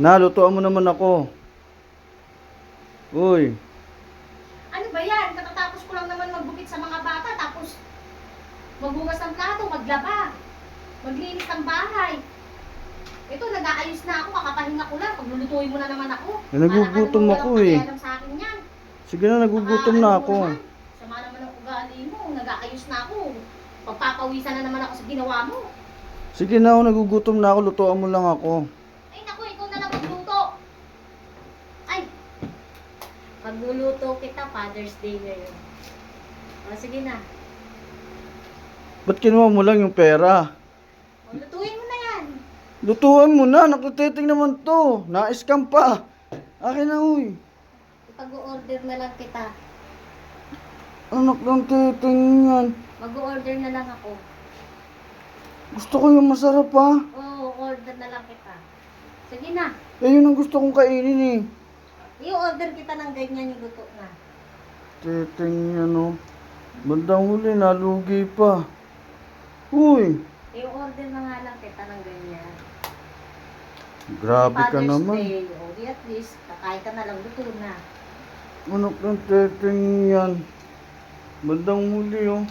Nalutuan mo naman ako. Uy, Ano ba yan? Katatapos ko lang naman magbukit sa mga bata, tapos maghugas ng plato, maglaba, maglinis ng bahay. Ito, nag-aayos na ako, kakapahinga ko lang. Paglulutuin mo na naman ako. nagugutom Parang ako walang eh. pakialam sa akin yan. Sige na, nagugutom na ako. Sama naman ang ugali mo, nag-aayos na ako. Pagpapawisan na naman ako sa ginawa mo. Sige na, nagugutom na ako. Lutuan mo lang ako. Ay naku, ikaw na lang magluto. Ay, pagluluto kita, Father's Day ngayon. O, sige na. Ba't kinuha mo lang yung pera? O, lutuin mo na yan. Lutuan mo na, nakatiting naman to. Na-scam pa. Akin na, uy. Pag-order na lang kita. Anak ng titing yan. Mag-order na lang ako. Gusto ko yung masarap ha. Oo, order na lang kita. Sige na. Eh, yun ang gusto kong kainin eh. I-order kita ng ganyan yung luto na. Titing yan oh. Bandang huli, nalugi pa. Uy, I-order na nga lang kita ng ganyan. grabe ka Father's naman. Day, o di at least, kakain ka na lang, luto na. Anak ng titing yan. Bandang huli oh.